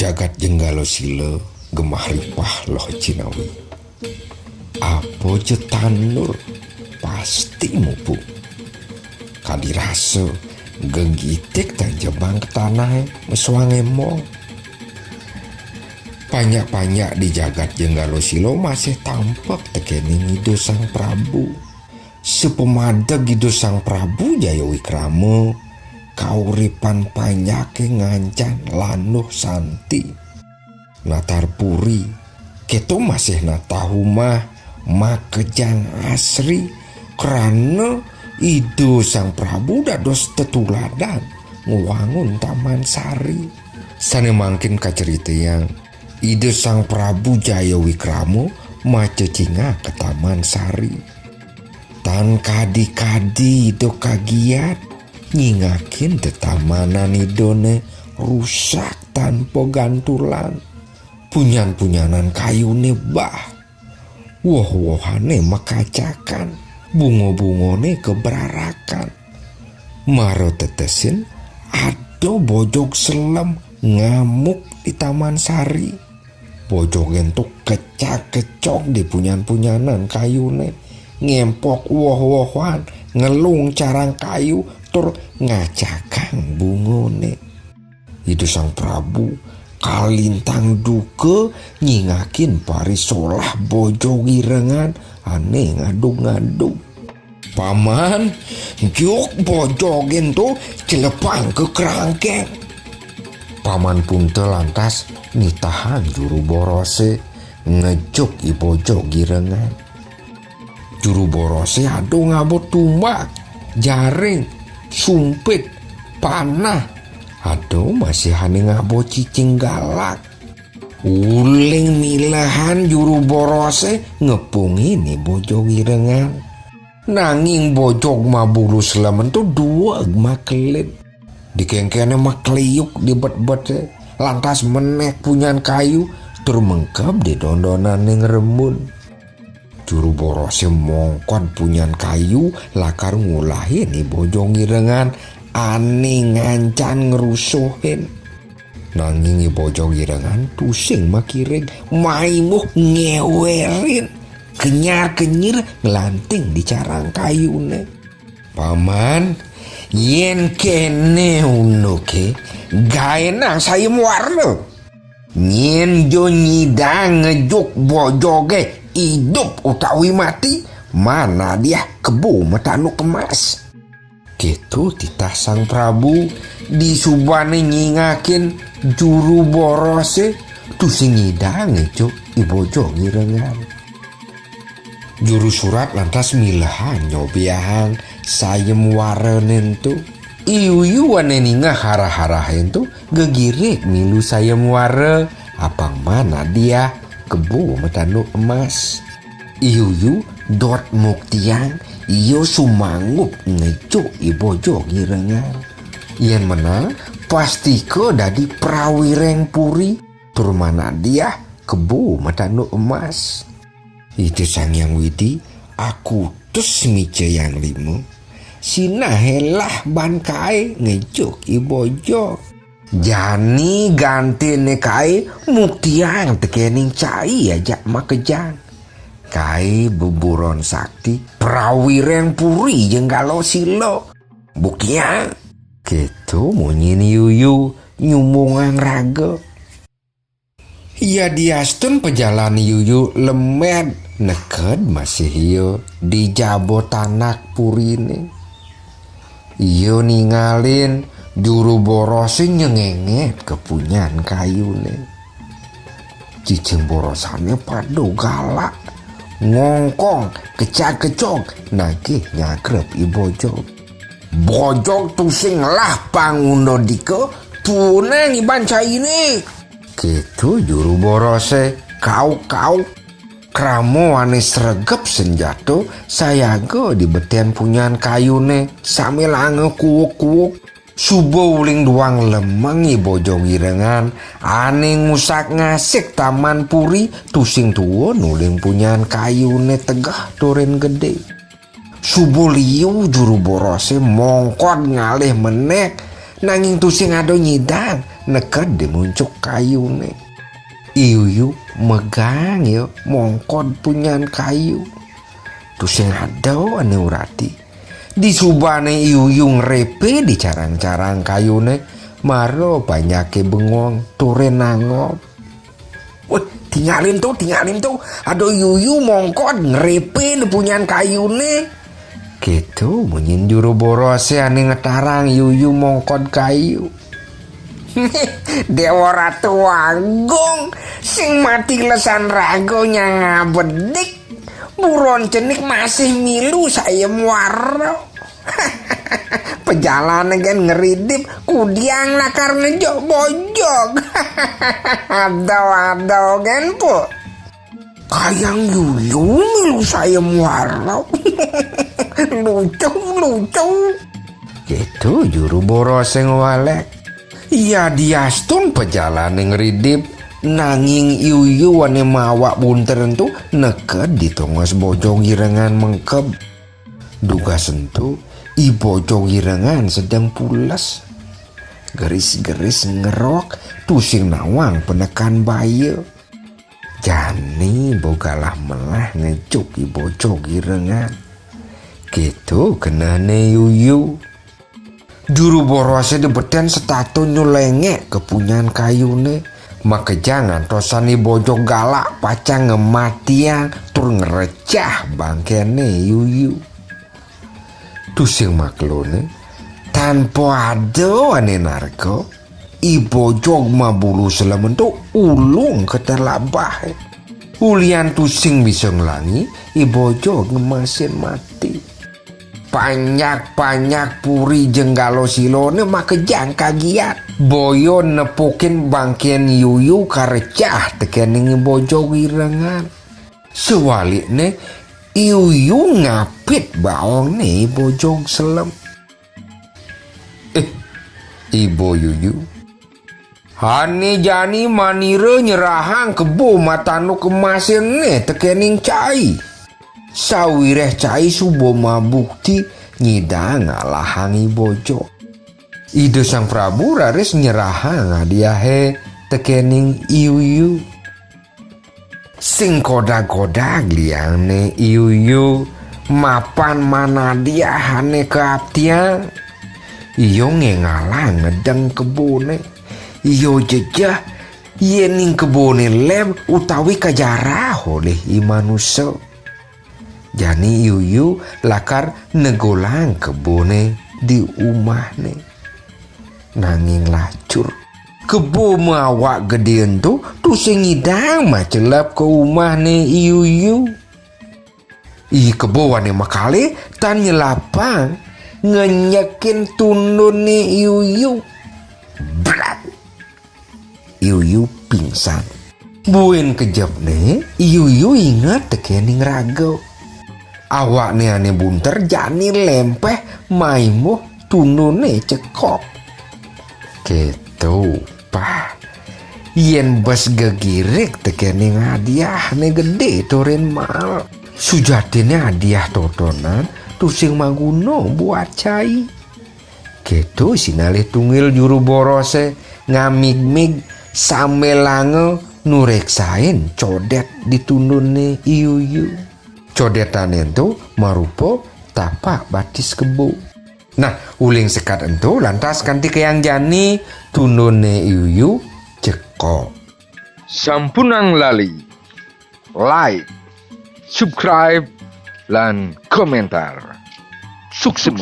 jagat jenggalo sila gemah ripah loh Cinawi. Apa je tanur pasti mupu. Kadirasa gegitik dan jebang ke tanah meswange mo. Banyak-banyak di jagat jenggalo sila masih tampak tekeni Ido Sang Prabu. Sepemadeg Ido Sang Prabu Jaya Wikrama kauripan panyake ngancan lanuh santi. Natar puri keto masih natahumah makejang asri karena Ido Sang Prabu dados tetuladan ngewangun Taman Sari. Sane mangkin kacerita yang Ido Sang Prabu Jaya Wikrama macecinga ke Taman Sari. Tan kadi-kadi Ido kagiat nyingakin tetamanan idone rusak tanpa gantulan. Punyan-punyanan kayune bah, woh-wohane makacakan, bungo-bungone keberarakan. Maro tetesin ado bojog selem ngamuk di Taman Sari. Bojog entuk kecak-kecok di punyan-punyanan kayune, ngempok woh-wohan, ngelung carang kayu tur ngacakang bungone. Ido Sang Prabu kalintang duke nyingakin parisolah bojo girengan ane ngadung-ngadung. Paman, juk bojogen tu celepang ke kerangkeng. Paman pun lantas nitahan juru borose ngejuk ibojo girengan. Juru borose ado ngabot tumbak, jaring, sumpit, panah. Aduh masih hane ngabo cicing galak. Uling milahan juru borose ngepungin bojo girengan. Nanging bojog mabulu selamen tu dua makelit. Dikengkene makliyuk di bet-bet lantas menek punyan kayu tur mengkep di dondonan yang rembun. Juru borose mongkon punyan kayu lakar ngulahin bojo girengan ane ngancan ngerusuhin. Nanging bojo girengan pusing makiring maimuh ngewerin kenyar-kenyir ngelanting di carang kayune. Paman, yen kene unuke gaena saya warna nyen jo nyidang ngejuk bojoge hidup utawi mati mana dia kebu metanu kemas. Gitu titah Sang Prabu disubane nyingakin juru borose tu sing ngidang cuk ibojo girengan. Juru surat lantas milahan nyobiahan sayem warenen tu iu-iu wane ninga harah-harahen tu gegirik milu sayem ware apang mana dia kebu metanu emas. Iu-iu dot muktiang iyo sumangup ngecuk ibojo girengan. Yen menang pasti ke dadi prawireng puri turmana dia kebu metanu emas. Itu Sang Yang Widi aku tus mice yang limo sinahelah ban kae ngecuk ibojo. Jani ganti ne kae muktiang tekening cai aja makejang. Kai beburon sakti prawireng puri jenggalo silo bukia gitu munyin yuyu nyumungan raga. Ya diastun pejalan yuyu lemed neked masih iyo di jabotanak purine. Iyo ningalin juru borose nyengenget kepunyan kayune. Cicing borosannya padu galak ngongkong kecak-kecok nagih nyakrep ibojog. Bojog tusing lah pangundo dike tuneng ibanca ini. Gitu juru borose kau kramo ane sregep senjato saya go di betian punyan kayune sambil ange kuwuk-kuwuk. Subo uling duang lemeng ibojo girengan ane ngusak ngasik Taman Puri tusing tuwo nuling punyan kayune tegah turin gede. Subo liu juru borose mongkot ngalih menek nanging tusing ado nyidang neked di muncuk kayune. Yuyu megang yo mongkod punyan kayu. Tusing ado ane urati. Disubane Yuyu ngrepe di carang-carang kayune maro banyake bengong ture nangop. Wih, tinggalin tuh. Aduh Yuyu mongkod ngrepe di punyan kayune. Gitu bunyin juru borose ane ngetarang Yuyu mongkod kayu. Dewa Ratu Agung sing mati lesan ragonya ngabedik. Buron cenik masih milu saya muaro. Pejalan kan ngeridip kudiang nakar ngejok bojok. Ado kan po. Kayang Yuyu milu saya muaro. Lucu. Gitu juru boros yang walek. Ya diastun pejalan yang ngeridip. Nanging Yuyu ane mawak bunter entu neked di tongos bojong irengan mengkeb. Duga sentu i bojong irengan sedang pulas. Geris-geris ngerok tusing nawang penekan baye. Jani bogalah melah ngejuk i bojong irengan. Gitu kenane Yuyu. Juru borose debeten setato nyulenge kepunyan kayune. Maka jangan tosani bojong galak pacang ngematiang tur ngerecah bangkene Yuyu. Tusing maklone tanpa ada ane narko i bojong mabulu selemen tu ulung keterlabah. Ulian tusing bisa ngelangi i bojong ngemasin mati. Panyak puri jenggalo silone makejang kagiat. Boyo nepukin bangkian Yuyu karecah tekening bojong irengan. Sewaliknya Yuyu ngapit baong nih bojong selem. Ibu Yuyu Hani jani manire nyerahang kebo matanu kemasin nih tekening cai. Sawireh cai subo mabukti nyidang ngalahangi bojo. Ide sang Prabu raris nyerahang hadiahe tekening Yuyu. Sing kodag-kodag liane Yuyu mapan mana dia hane keaptian. Iyo ngalang ngedeng kebone. Iyo jejah yening kebone lem utawi kajarah oleh imanusa. Jani Yuyu lakar negolang kebone di umahne. Nanging lacur kebo mawak gedean tu sing ngidang macelap ke umahne Yuyu. I kebo wane makale tan nyelapang ngenyekin tundune Yuyu. Brat. Yuyu pingsan. Buin kejapne Yuyu ingat tekening rago. Awak ne ane bunter jani lempeh maimuh tundune cekop. Gitu pah. Yen bes gegirik tekening hadiah ne gede toren mal. Sujatine hadiah totonan tusing maguno buat cai. Gitu sinalih tungil juru borose ngamig-mig sambil lange nureksain codet ditundune Yuyu. Codetan itu marupo tapak batis kebo. Nah, uling sekat ento lantas kanti keyang jani tundune Yuyu ceko. Sampunang lali like, subscribe, lan komentar. Sukses.